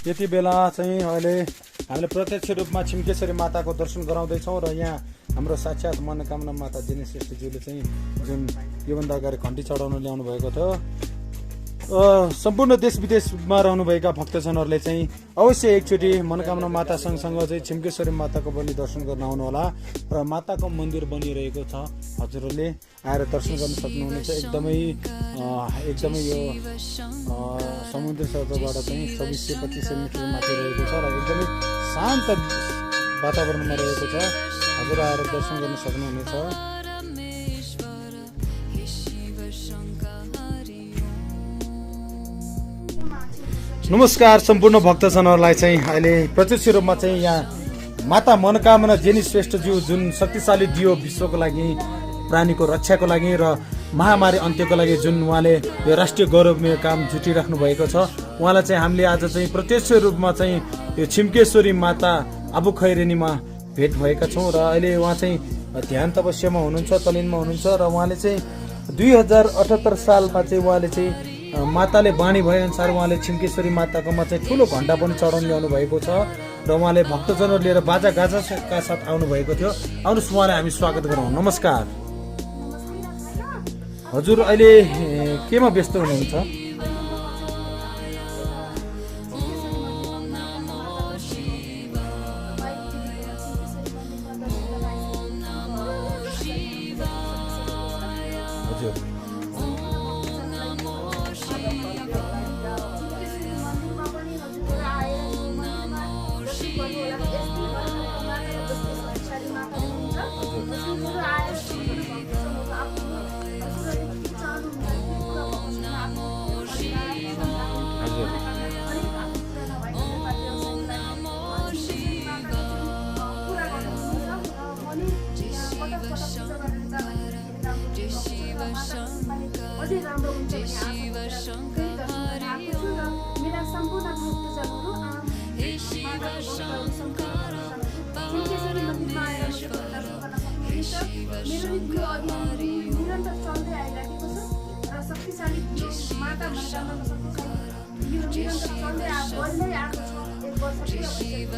यति बेला चाहिँ अहिले हामीले प्रत्यक्ष रूपमा छिम्केश्वरी माताको दर्शन गराउँदैछौँ र यहाँ हाम्रो साक्षात मनोकामना माता जेनी श्रेष्ठज्यूले चाहिँ जुन योभन्दा अगाडि घन्टी चढाउन ल्याउनु भएको थियो। सम्पूर्ण देश विदेशमा रहनुभएका भक्तजनहरूले चाहिँ अवश्य एकचोटि मनोकामना माता सँगसँगै चाहिँ छिम्केश्वरी माताको पनि दर्शन गर्न आउनुहोला र माताको मन्दिर बनिरहेको छ, हजुरहरूले आएर दर्शन गर्न सक्नुहुनेछ। एकदमै यो समुद्र सतहबाट चाहिँ 2625 मिटर माथि रहेको छ र एकदमै शान्त वातावरणमा रहेको छ, हजुर आएर दर्शन गर्न सक्नुहुनेछ। नमस्कार सम्पूर्ण भक्तजनहरूलाई चाहिँ अहिले प्रत्यक्ष रूपमा चाहिँ यहाँ माता मनोकामना जेनी श्रेष्ठज्यू जुन शक्तिशाली दियो विश्वको लागि, प्राणीको रक्षाको लागि र महामारी अन्त्यको लागि जुन उहाँले यो राष्ट्रिय गौरवमय काम जुटिराख्नु भएको छ, उहाँलाई चाहिँ हामीले आज चाहिँ प्रत्यक्ष रूपमा चाहिँ यो छिम्केश्वरी माता आबु खैरेनीमा भेट भएका छौँ र अहिले उहाँ चाहिँ ध्यान तपस्यामा हुनुहुन्छ, तलिनमा हुनुहुन्छ र उहाँले चाहिँ 2078 सालमा चाहिँ उहाँले चाहिँ माताले बाणी भएअनुसार उहाँले छिम्केश्वरी माताकोमा चाहिँ ठुलो घण्टा पनि चढाउन ल्याउनु भएको छ र उहाँले भक्तजनहरू लिएर बाजा गाजाका साथ आउनुभएको थियो। आउनुहोस् उहाँलाई हामी स्वागत गरौँ। नमस्कार हजुर, अहिले केमा व्यस्त हुनुहुन्छ? हजुर निरन्तर चल्दै आइरहेको छ र शक्तिशाली माता निरन्तर चल्दै बढ्दै आएको छ। एक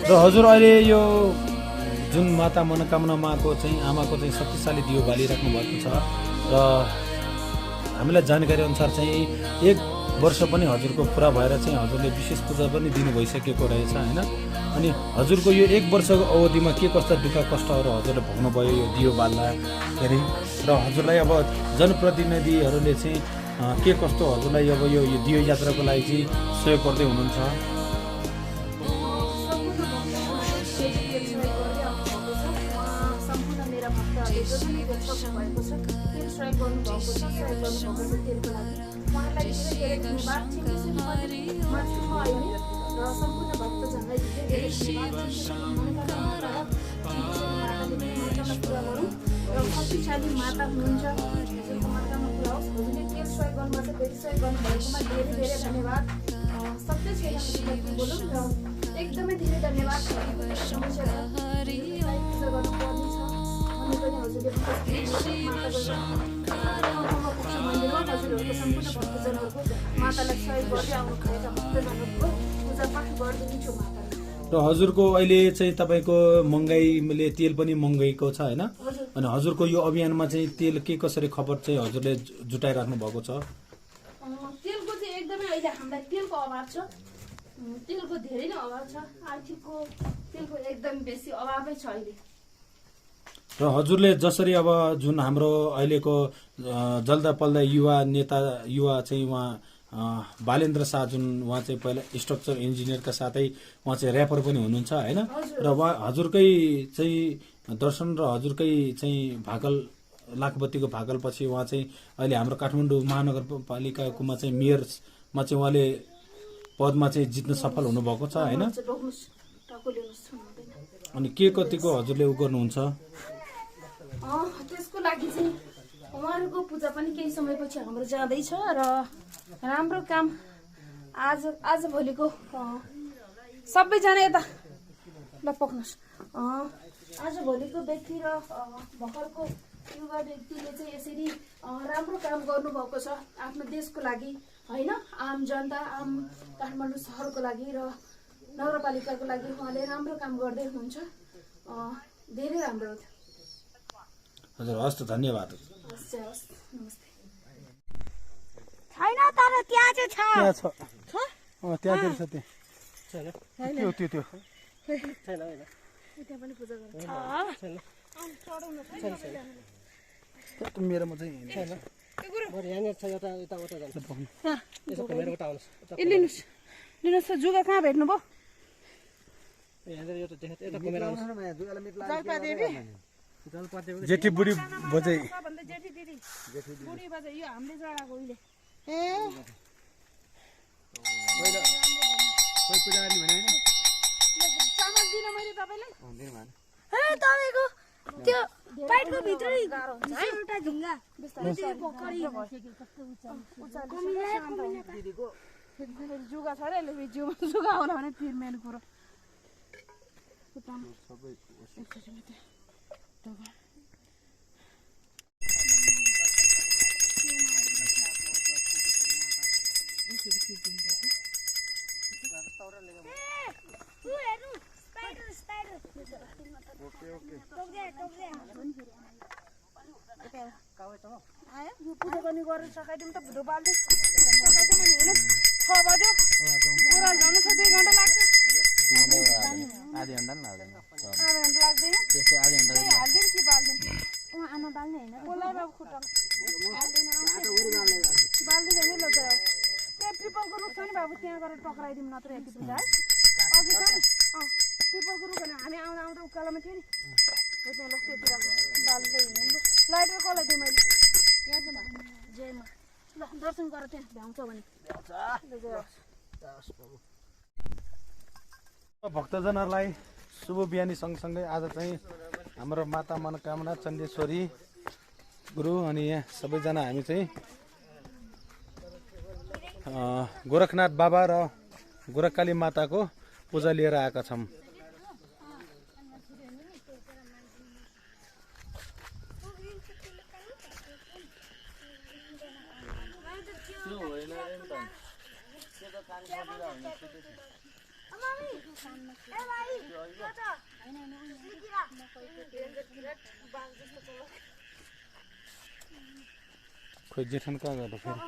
र हजुर, अहिले यो जुन माता मनोकामना माको चाहिँ आमाको चाहिँ शक्तिशाली दियो बालिराख्नु भएको छ र हामीलाई जानकारी अनुसार चाहिँ 1 वर्ष पनि हजुरको पुरा भएर चाहिँ हजुरले विशेष पूजा पनि दिनु भइसकेको रहेछ हैन। अनि हजुरको यो 1 वर्षको अवधिमा के कस्ता दुःख कष्टहरू हजुरले भोग्नुभयो यो दियो बाल्दाखेरि र हजुरलाई अब जनप्रतिनिधिहरूले चाहिँ के कस्तो हजुरलाई अब यो दियो यात्राको लागि चाहिँ सहयोग गर्दै हुनुहुन्छ? सम्पूर्ण भक्तजनलाई धेरै शक्तिशाली माता हुनुहुन्छ, हजुरको मातामा पुरा होस्, हजुरले सहयोग गर्नुभएको छ, धेरै सहयोग गर्नुभएकोमा धेरै धेरै धन्यवाद। सक्दै छैन बोलौँ र एकदमै धेरै धन्यवाद। समस्या छ, पूजा गर्नुपर्ने छ अनि पनि हजुरले मन्दिरमा हजुरहरूको सम्पूर्ण भक्तजनहरूको मातालाई सहयोग गर्दै आउनुभएका भक्तजनहरूको पूजा पाठ गरिदिन्छु मातालाई। र हजुरको अहिले चाहिँ तपाईँको महँगाईले तेल पनि महँगाईको छ होइन, अनि हजुरको यो अभियानमा चाहिँ तेल के कसरी खबर चाहिँ हजुरले जुटाइराख्नु भएको छ? तेलको चाहिँ एकदमै अहिले हामीलाई तेलको अभाव छ, तेलको धेरै नै अभाव छ, आर्थिकको तेलको एकदम बेसी अभावै छ अहिले। र हजुरले जसरी अब जुन हाम्रो अहिलेको जल्दा पल्दा युवा नेता युवा चाहिँ उहाँ बालेन्द्र शाह जुन उहाँ चाहिँ पहिला स्ट्रक्चर इन्जिनियरका साथै उहाँ चाहिँ ऱ्यापर पनि हुनुहुन्छ होइन, र उहाँ हजुरकै चाहिँ दर्शन र हजुरकै चाहिँ भाकल लाखबत्तीको भाकलपछि उहाँ चाहिँ अहिले हाम्रो काठमाडौँ महानगरपालिकाकोमा चाहिँ मेयरमा चाहिँ उहाँले पदमा चाहिँ जित्न सफल हुनुभएको छ होइन। अनि के कतिको हजुरले उ गर्नुहुन्छ? त्यसको लागि चाहिँ उहाँहरूको पूजा पनि केही समयपछि हाम्रो जाँदैछ र राम्रो काम आज भोलिको सबैजना यता ल पक्नुहोस्। आज भोलिको व्यक्ति र भर्खरको युवा व्यक्तिले चाहिँ यसरी राम्रो काम गर्नुभएको छ आफ्नो देशको लागि होइन, आम जनता आम काठमाडौँ सहरको लागि र नगरपालिकाको लागि उहाँले राम्रो काम गर्दै हुनुहुन्छ, धेरै राम्रो हो। हजुर हस् त धन्यवाद। नमस्ते। छैन तर त्यहाँ चाहिँ छ। त्यहाँ छ त्यहाँतिर छ त्यो त्यो त्यो त्यो त्यहाँ पनि पूजा गर्छ। मेरोमा चाहिँ छैन। लिनुहोस् जुगा कहाँ भेट्नुभयो? जेठी बुढी बजै बुढी बजे यो हामीले जडाको उहिले चामल दिन मैले तपाईँलाई तपाईँको त्यो पाइपको भित्र एउटा ढुङ्गा जुगा छ अरे जिउमा जुगा आउला भने फिर मेरो कुरो पूजा गर्ने गरेर सकाइदिउँ त भुटो बाल्दै सकाइदिउँ नि होइन 6 बज्यो पुरा जानु छ 2 घन्टा लाग्छ आधी घन्टा पनि लाग्दैन आधा घन्टा लाग्दैन त्यसै आधी घन्टा हाल्दिउँ कि बाल्दिउँ उहाँ आमा बाल्ने होइन बोलाइ बाबु खुट्टा बाल्दै जाने लग्यो त्यहाँ पिपलको रुख छ नि बाबु त्यहाँ गएर टक्राइदिउँ नत्र यति पूजा है अघि छ नि पिपलको रुख होइन हामी आउँदा आउँदा उकालोमा थियो नि हो त्यहाँ ल त्यतिर बाल्दै हिँड्नु लाइटर कसलाई थिएँ मैले यहाँ छ जयमा ल दर्शन गर त्यहाँ भ्याउँछ भने भक्तजनहरूलाई शुभ बिहानी सँगसँगै आज चाहिँ हाम्रो माता मनोकामना चण्डेश्वरी गुरु अनि यहाँ सबैजना हामी चाहिँ गोरखनाथ बाबा र गोरखकाली माताको पूजा लिएर आएका छौँ। खोइ जेठन कहाँ गयो फेरि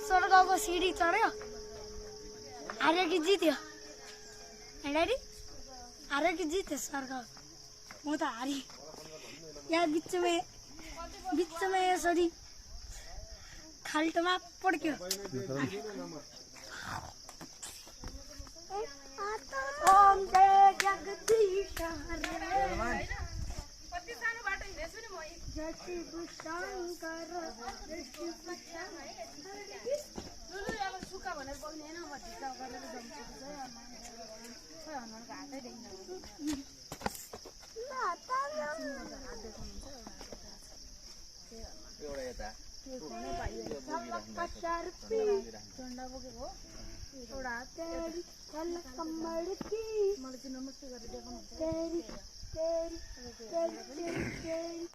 स्वर्गको सिडी चढ्यो हार्यो कि जित्यो ड्याडी हार्यो कि जित्यो स्वर्ग म त हारेँ यहाँ बिचमा यसरी खाल्टोमा पड्क्यो ओम जय जगदीश जति बुशङ्कर दृष्टि लुलु अब सुक्खा भनेर बोल्ने होइन म ढिका गरेर जम्छु चाहिँ हनुमानको हातै देख्न एउटा यता झन्डा बोकेको हो एउटा हात कम्मर की मलाई चाहिँ नमस्ते गरेर देखाउनुहुन्छ तेरी